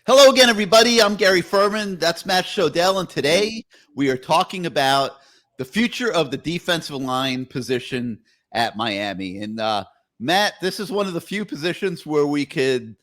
Hello again, everybody. I'm Gary Ferman. That's Matt Shodell. And today we are talking about the future of the defensive line position at Miami. And Matt, this is one of the few positions where we could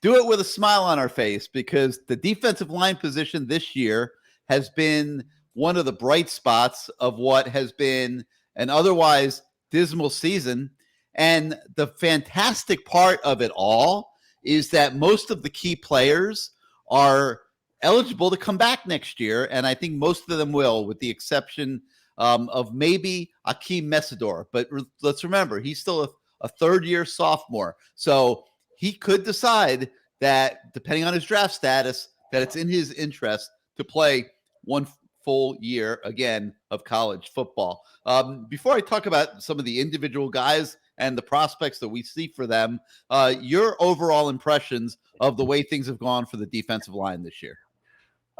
do it with a smile on our face because the defensive line position this year has been one of the bright spots of what has been an otherwise dismal season. And the fantastic part of it all is that most of the key players are eligible to come back next year, and I think most of them will, with the exception of maybe Akeem Mesidor. But let's remember, he's still a third-year sophomore, so he could decide that, depending on his draft status, that it's in his interest to play one full year again of college football. Before I talk about some of the individual guys and the prospects that we see for them, your overall impressions of the way things have gone for the defensive line this year?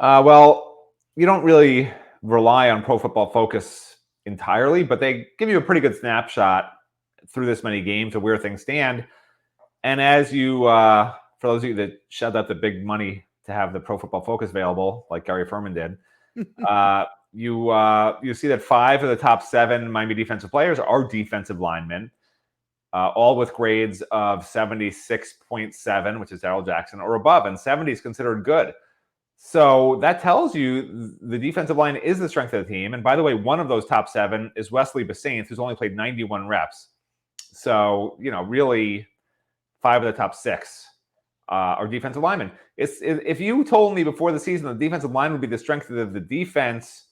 Well, you don't really rely on Pro Football Focus entirely, but they give you a pretty good snapshot through this many games of where things stand. And as you, for those of you that shelled out the big money to have the Pro Football Focus available, like Gary Ferman did, you see that 5 of the top 7 Miami defensive players are defensive linemen. All with grades of 76.7, which is Darrell Jackson, or above, and 70 is considered good. So that tells you the defensive line is the strength of the team. And by the way, one of those top 7 is Wesley Basainth, who's only played 91 reps. So, really 5 of the top 6 are defensive linemen. If you told me before the season the defensive line would be the strength of the defense,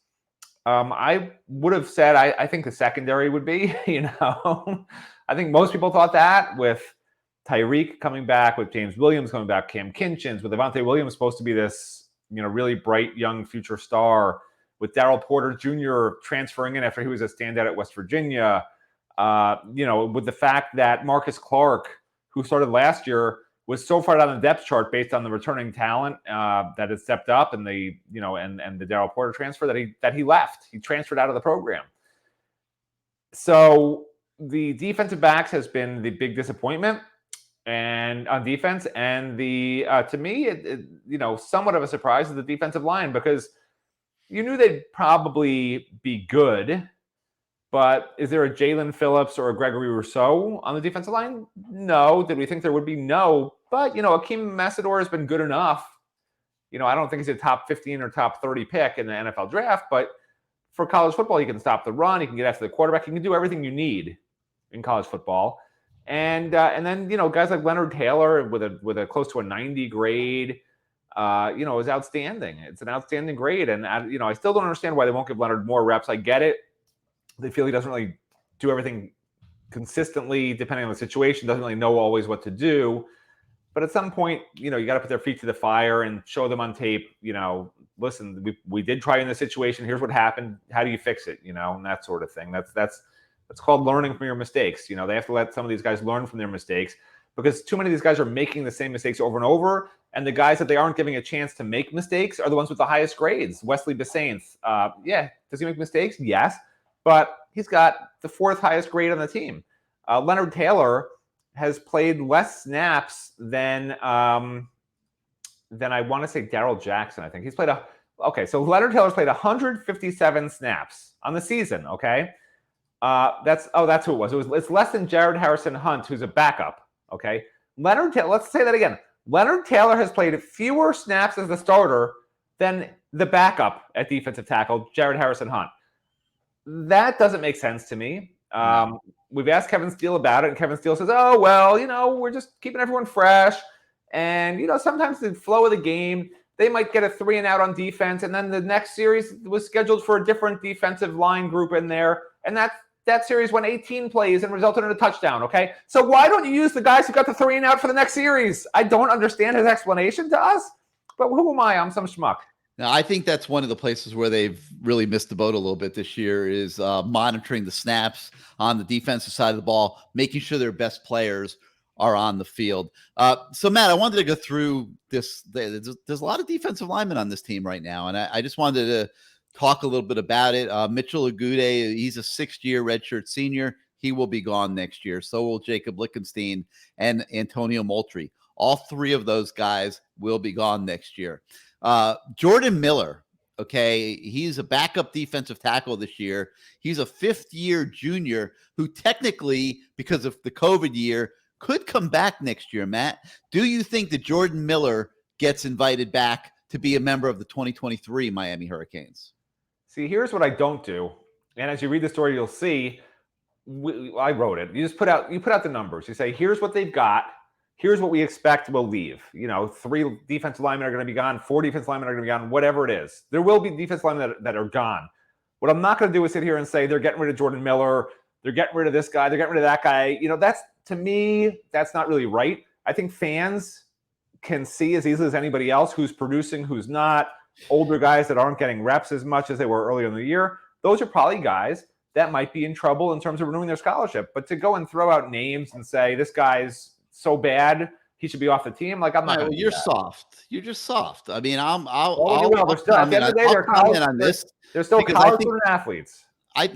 I would have said I think the secondary would be, I think most people thought that, with Tyreek coming back, with James Williams coming back, Cam Kinchins, with Avante Williams supposed to be this, really bright young future star, with Darrell Porter Jr. transferring in after he was a standout at West Virginia, with the fact that Marcus Clark, who started last year, was so far down the depth chart based on the returning talent that has stepped up, and the and the Darrell Porter transfer that he left. He transferred out of the program. So the defensive backs has been the big disappointment, and on defense, and the to me, somewhat of a surprise is the defensive line, because you knew they'd probably be good, but is there a Jalen Phillips or a Gregory Rousseau on the defensive line? No. Did we think there would be? No. But Akeem Mesidor has been good enough. I don't think he's a top 15 or top 30 pick in the NFL draft, but for college football, he can stop the run, he can get after the quarterback, he can do everything you need in college football. And then guys like Leonard Taylor with a close to a 90 grade, is outstanding. It's an outstanding grade, and I still don't understand why they won't give Leonard more reps. I get it. They feel he doesn't really do everything consistently, depending on the situation. Doesn't really know always what to do. But at some point, you got to put their feet to the fire and show them on tape. Listen, we did try in this situation. Here's what happened. How do you fix it? And that sort of thing. That's called learning from your mistakes. They have to let some of these guys learn from their mistakes, because too many of these guys are making the same mistakes over and over. And the guys that they aren't giving a chance to make mistakes are the ones with the highest grades. Wesley Basainth, does he make mistakes? Yes, but he's got the 4th highest grade on the team. Leonard Taylor has played less snaps than I want to say Darrell Jackson. I think he's played so Leonard Taylor's played 157 snaps on the season. Okay. That's who it was. It's less than Jared Harrison Hunt, who's a backup. Okay. Leonard Taylor, let's say that again. Leonard Taylor has played fewer snaps as the starter than the backup at defensive tackle, Jared Harrison Hunt. That doesn't make sense to me. We've asked Kevin Steele about it, and Kevin Steele says, oh, well, we're just keeping everyone fresh. And, sometimes the flow of the game, they might get a 3 and out on defense, and then the next series was scheduled for a different defensive line group in there, and that series went 18 plays and resulted in a touchdown, okay? So why don't you use the guys who got the 3 and out for the next series? I don't understand his explanation to us, but who am I? I'm some schmuck. Now, I think that's one of the places where they've really missed the boat a little bit this year is monitoring the snaps on the defensive side of the ball, making sure their best players are on the field. So, Matt, I wanted to go through this. There's a lot of defensive linemen on this team right now, and I just wanted to talk a little bit about it. Mitchell Agude, he's a 6th-year redshirt senior. He will be gone next year. So will Jacob Lickenstein and Antonio Moultrie. All three of those guys will be gone next year. Jordan Miller, okay, he's a backup defensive tackle this year. He's a fifth-year junior who technically, because of the COVID year, could come back next year, Matt. Do you think that Jordan Miller gets invited back to be a member of the 2023 Miami Hurricanes? See, here's what I don't do. And as you read the story, you'll see, I wrote it. You just put out the numbers. You say, here's what they've got. Here's what we expect will leave. 3 defensive linemen are going to be gone. 4 defensive linemen are going to be gone. Whatever it is, there will be defensive linemen that are gone. What I'm not going to do is sit here and say they're getting rid of Jordan Miller. They're getting rid of this guy. They're getting rid of that guy. That's, to me, that's not really right. I think fans can see as easily as anybody else who's producing, who's not. Older guys that aren't getting reps as much as they were earlier in the year. Those are probably guys that might be in trouble in terms of renewing their scholarship. But to go and throw out names and say this guy's so bad he should be off the team, like, I'm not. Well, you're soft. You're just soft. I mean, I'll comment on this. They're still college student athletes. I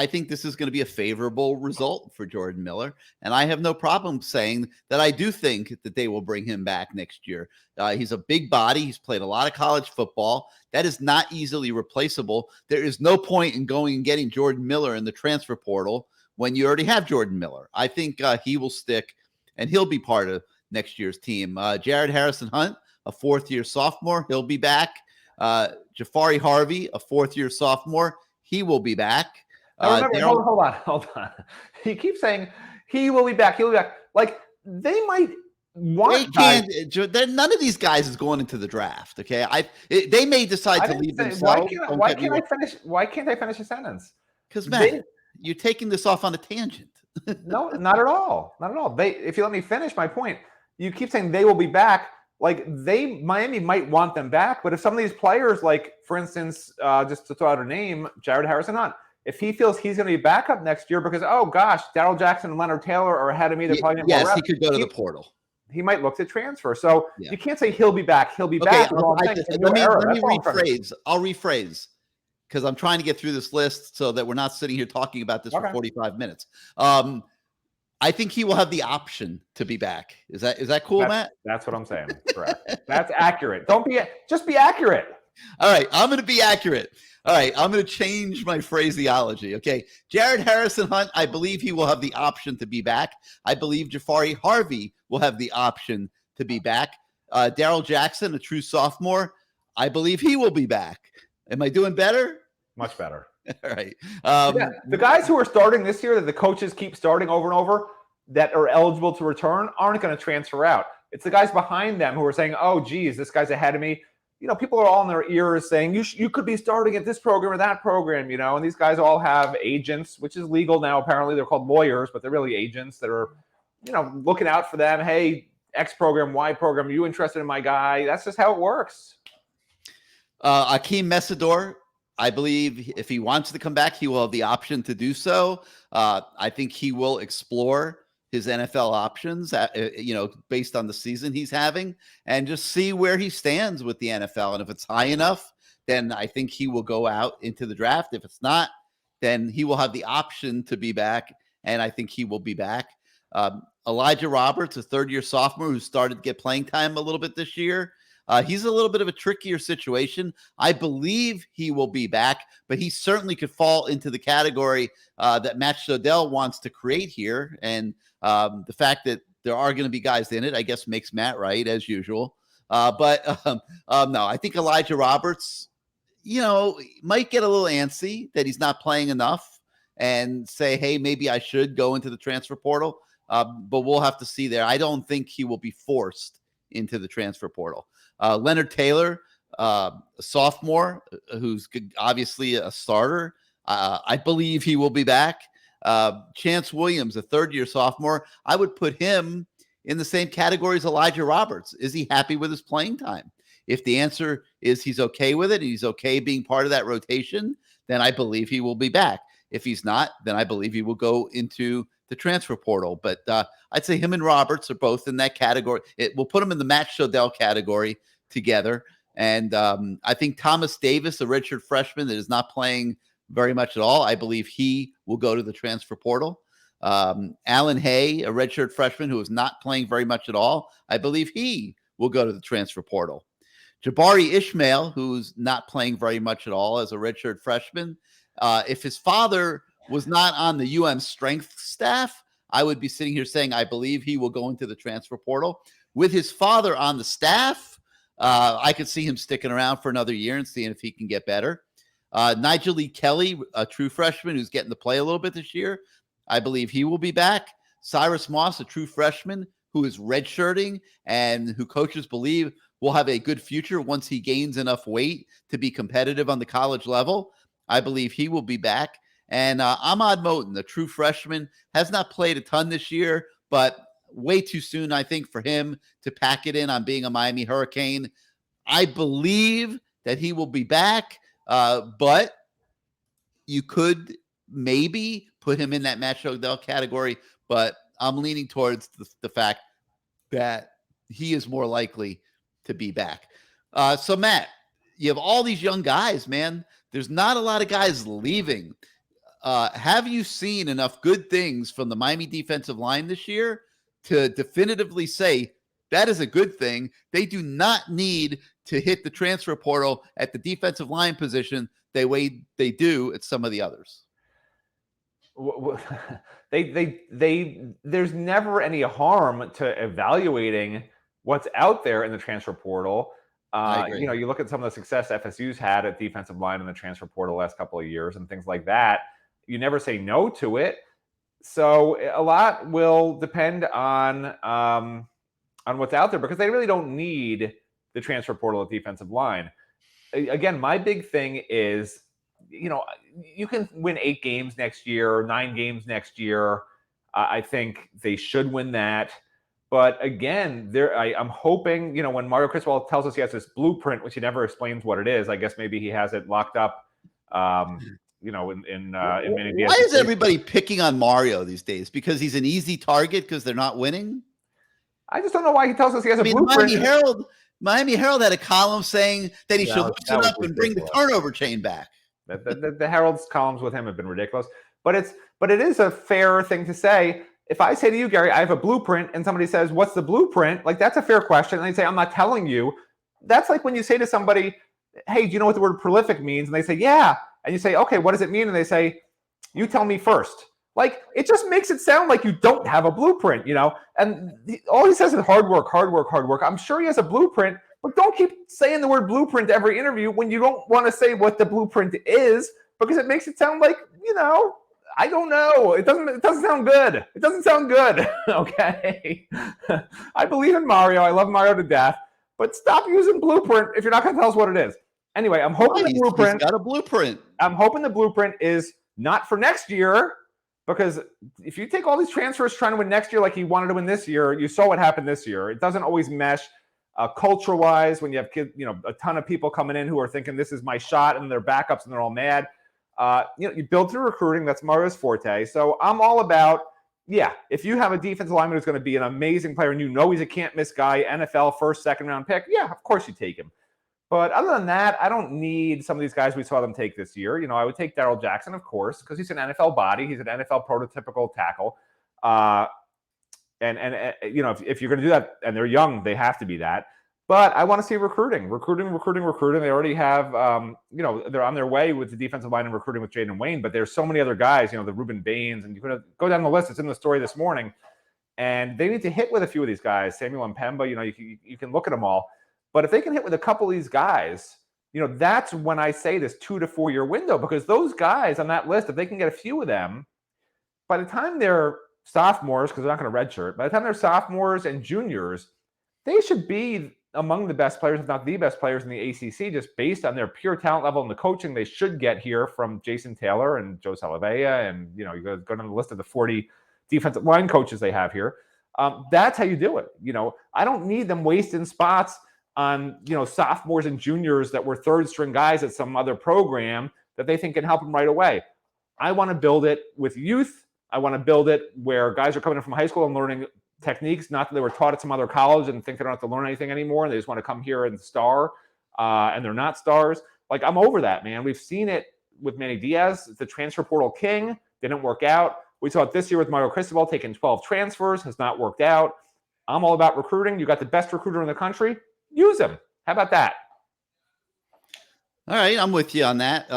think this is going to be a favorable result for Jordan Miller, and I have no problem saying that I do think that they will bring him back next year. He's a big body. He's played a lot of college football. That is not easily replaceable. There is no point in going and getting Jordan Miller in the transfer portal when you already have Jordan Miller. I think he will stick, and he'll be part of next year's team. Jared Harrison-Hunt, a fourth-year sophomore, he'll be back. Jafari Harvey, a fourth-year sophomore, he will be back. Hold on. He keeps saying he will be back. He'll be back. Like, they might want. None of these guys is going into the draft. Okay, they may decide to leave themselves. Why can't I finish a sentence? Because Matt, you're taking this off on a tangent. No, not at all. Not at all. If you let me finish my point, you keep saying they will be back. Like, Miami might want them back, but if some of these players, like, for instance, just to throw out a name, Jared Harrison-Hunt, if he feels he's going to be back up next year because, oh gosh, Darrell Jackson and Leonard Taylor are ahead of me, they're probably going to yes, he could go to the portal. He might look to transfer. So you can't say he'll be back. He'll be back. Let me rephrase. I'll rephrase because I'm trying to get through this list so that we're not sitting here talking about this for 45 minutes. I think he will have the option to be back. Is that cool, Matt? That's what I'm saying. Correct. That's accurate. Just be accurate. All right. I'm going to be accurate. All right. I'm going to change my phraseology. Okay. Jared Harrison-Hunt, I believe he will have the option to be back. I believe Jafari Harvey will have the option to be back. Darrell Jackson, a true sophomore, I believe he will be back. Am I doing better? Much better. All right. The guys who are starting this year that the coaches keep starting over and over that are eligible to return aren't going to transfer out. It's the guys behind them who are saying, oh, geez, this guy's ahead of me. People are all in their ears saying, you could be starting at this program or that program, and these guys all have agents, which is legal now. Apparently they're called lawyers, but they're really agents that are, looking out for them. Hey, X program, Y program, are you interested in my guy? That's just how it works. Akeem Messidor, I believe if he wants to come back, he will have the option to do so. I think he will explore his NFL options, based on the season he's having and just see where he stands with the NFL. And if it's high enough, then I think he will go out into the draft. If it's not, then he will have the option to be back. And I think he will be back. Elijah Roberts, a third-year sophomore who started to get playing time a little bit this year. He's a little bit of a trickier situation. I believe he will be back, but he certainly could fall into the category that Matt Shodell wants to create here. And the fact that there are going to be guys in it, I guess, makes Matt right, as usual. But no, I think Elijah Roberts, might get a little antsy that he's not playing enough and say, hey, maybe I should go into the transfer portal. But we'll have to see there. I don't think he will be forced into the transfer portal. Leonard Taylor, a sophomore, who's obviously a starter. I believe he will be back. Chance Williams, a third-year sophomore. I would put him in the same category as Elijah Roberts. Is he happy with his playing time? If the answer is he's okay with it, and he's okay being part of that rotation, then I believe he will be back. If he's not, then I believe he will go into the transfer portal. But I'd say him and Roberts are both in that category. We'll put them in the Matt Shodell category together. And I think Thomas Davis, a redshirt freshman that is not playing very much at all, I believe he will go to the transfer portal. Alan Hay, a redshirt freshman who is not playing very much at all, I believe he will go to the transfer portal. Jabari Ishmael, who's not playing very much at all as a redshirt freshman, if his father was not on the strength staff, I would be sitting here saying I believe he will go into the transfer portal. With his father on the staff, I could see him sticking around for another year and seeing if he can get better. Nigel Lee Kelly, a true freshman who's getting to play a little bit this year, I believe he will be back. Cyrus Moss, a true freshman who is redshirting and who coaches believe will have a good future once he gains enough weight to be competitive on the college level. I believe he will be back. And Ahmad Moten, a true freshman, has not played a ton this year, but way too soon, I think, for him to pack it in on being a Miami Hurricane. I believe that he will be back, but you could maybe put him in that Matt Shodell category, but I'm leaning towards the fact that he is more likely to be back. So, Matt, you have all these young guys, man. There's not a lot of guys leaving. Have you seen enough good things from the Miami defensive line this year to definitively say that is a good thing? They do not need to hit the transfer portal at the defensive line position the way they do at some of the others. There's never any harm to evaluating what's out there in the transfer portal. You look at some of the success FSU's had at defensive line in the transfer portal the last couple of years and things like that. You never say no to it. So a lot will depend on what's out there because they really don't need the transfer portal at defensive line. Again, my big thing is, you can win 8 games next year, 9 games next year. I think they should win that. But again, I'm hoping, when Mario Cristobal tells us he has this blueprint, which he never explains what it is, I guess maybe he has it locked up, in many. Why is everybody picking on Mario these days? Because he's an easy target because they're not winning? I just don't know why he tells us he has a blueprint. Miami Herald had a column saying that he should loosen up and bring the turnover chain back. The Herald's columns with him have been ridiculous. But it is a fair thing to say. If I say to you, Gary, I have a blueprint, and somebody says, what's the blueprint? Like, that's a fair question. And they say, I'm not telling you. That's like when you say to somebody, hey, do you know what the word prolific means? And they say, yeah. And you say, okay, what does it mean? And they say, you tell me first. Like, it just makes it sound like you don't have a blueprint, And all he says is hard work, hard work, hard work. I'm sure he has a blueprint, but don't keep saying the word blueprint every interview when you don't want to say what the blueprint is, because it makes it sound like, I don't know. It doesn't sound good. It doesn't sound good. Okay. I believe in Mario. I love Mario to death, but stop using blueprint if you're not going to tell us what it is. Anyway, I'm hoping the blueprint. He's got a blueprint. I'm hoping the blueprint is not for next year, because if you take all these transfers trying to win next year like he wanted to win this year, you saw what happened this year. It doesn't always mesh culture-wise when you have kids, a ton of people coming in who are thinking this is my shot and they're backups and they're all mad. You build through recruiting. That's Mario's forte. So I'm all about, if you have a defensive lineman who's going to be an amazing player and he's a can't-miss guy, NFL first, second-round pick, of course you take him. But other than that, I don't need some of these guys we saw them take this year. I would take Darrell Jackson, of course, because he's an NFL body. He's an NFL prototypical tackle. If you're going to do that, and they're young, they have to be that. But I want to see recruiting. They already have, they're on their way with the defensive line and recruiting with Jaden Wayne. But there's so many other guys, the Reuben Baines, and you could go down the list. It's in the story this morning. And they need to hit with a few of these guys. Samuel Mpemba, you can look at them all. But if they can hit with a couple of these guys, that's when I say this 2 to 4 year window, because those guys on that list, if they can get a few of them, by the time they're sophomores, because they're not going to redshirt, by the time they're sophomores and juniors, they should be among the best players, if not the best players in the ACC, just based on their pure talent level and the coaching they should get here from Jason Taylor and Joe Salavea. And, you go down the list of the 40 defensive line coaches they have here. That's how you do it. I don't need them wasting spots on, sophomores and juniors that were third string guys at some other program that they think can help them right away. I want to build it with youth. I want to build it where guys are coming in from high school and learning techniques, not that they were taught at some other college and think they don't have to learn anything anymore, and they just want to come here and star, and they're not stars. Like, I'm over that, man. We've seen it with Manny Diaz, the transfer portal king. Didn't work out. We saw it this year with Mario Cristobal taking 12 transfers, has not worked out. I'm all about recruiting. You got the best recruiter in the country. Use him. How about that? All right, I'm with you on that.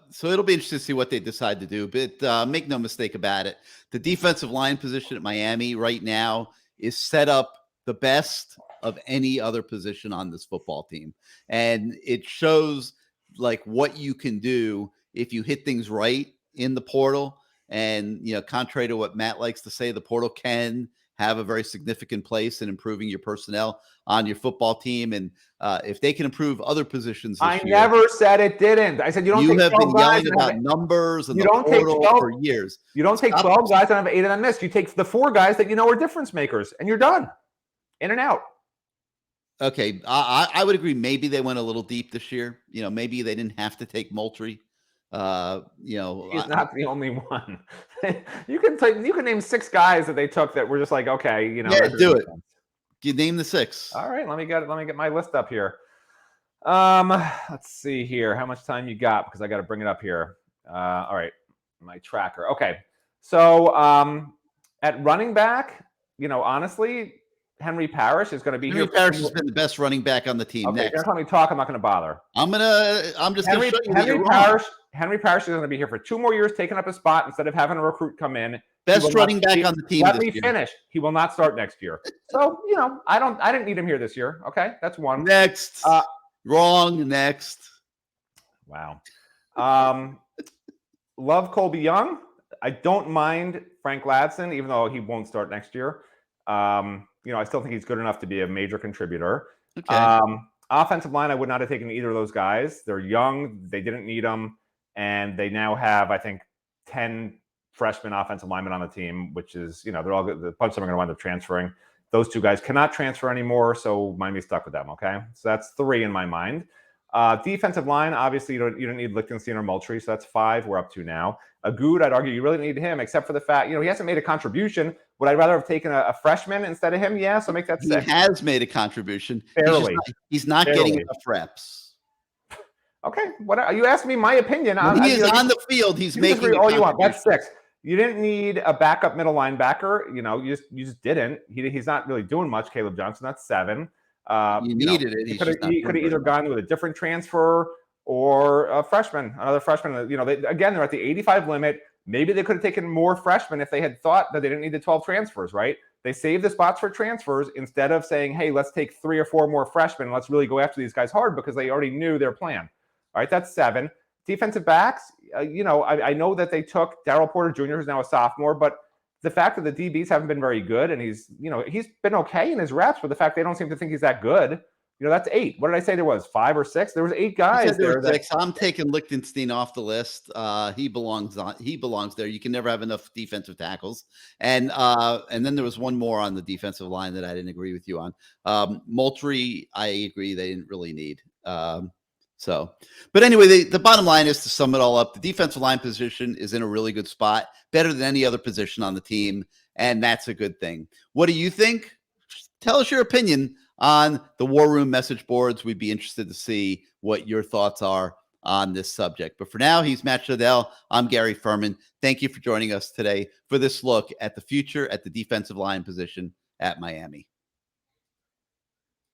So it'll be interesting to see what they decide to do. But make no mistake about it, the defensive line position at Miami right now is set up the best of any other position on this football team. And it shows like what you can do if you hit things right in the portal. And, contrary to what Matt likes to say, the portal can have a very significant place in improving your personnel on your football team. And if they can improve other positions this year. I never said it didn't. I said you have been yelling about numbers and the portal for years. You don't take 12 guys and have 8 of them missed. You take the 4 guys that are difference makers, and you're done. In and out. Okay, I would agree. Maybe they went a little deep this year. Maybe they didn't have to take Moultrie. He's not the only one. You can name 6 guys that they took that were just like, okay, Yeah, do it. You name the 6. All right, let me get my list up here. Let's see here. How much time you got? Because I got to bring it up here. All right, my tracker. Okay, so at running back, honestly, Henry Parrish is going to be here. Henry Parrish has been the best running back on the team. Okay, you're going to let me talk. I'm not going to bother. I'm just going to show you Henry Parrish is going to be here for 2 more years, taking up a spot instead of having a recruit come in. Best running back on the team. Let me finish. He will not start next year. So I didn't need him here this year. Okay, that's one. Next, wrong. Next. Wow. Love Colby Young. I don't mind Frank Ladson, even though he won't start next year. I still think he's good enough to be a major contributor. Okay. Offensive line, I would not have taken either of those guys. They're young. They didn't need them. And they now have, I think, 10 freshman offensive linemen on the team, which is, they're all good. A bunch of them are going to wind up transferring. Those 2 guys cannot transfer anymore, so Miami's stuck with them, okay? So that's 3 in my mind. Defensive line, obviously, you don't need Lichtenstein or Moultrie, so that's 5. We're up to now. Agood, I'd argue you really need him, except for the fact, he hasn't made a contribution. Would I rather have taken a freshman instead of him? Yeah, so make that 6. He has made a contribution. Barely. He's not getting enough reps. Okay, you asked me my opinion. When he is on the field, he's making all you want. That's 6. You didn't need a backup middle linebacker. You just didn't. He's not really doing much. Caleb Johnson, that's 7. You needed it. He could have either gone with a different transfer or a freshman, another freshman. They're at the 85 limit. Maybe they could have taken more freshmen if they had thought that they didn't need the 12 transfers, right? They saved the spots for transfers instead of saying, hey, let's take 3 or 4 more freshmen. Let's really go after these guys hard because they already knew their plan. All right, that's 7. Defensive backs, I know that they took Darryl Porter Jr., who's now a sophomore, but the fact that the DBs haven't been very good and he's been okay in his reps, but the fact they don't seem to think he's that good, that's 8. What did I say there was? 5 or 6? There was 8 guys there. I'm taking Lichtenstein off the list. He belongs there. You can never have enough defensive tackles. And then there was one more on the defensive line that I didn't agree with you on. Moultrie, I agree they didn't really need. But anyway, the bottom line is, to sum it all up, the defensive line position is in a really good spot, better than any other position on the team, and that's a good thing. What do you think? Tell us your opinion on the War Room message boards. We'd be interested to see what your thoughts are on this subject. But for now, he's Matt Shodell. I'm Gary Ferman. Thank you for joining us today for this look at the future at the defensive line position at Miami.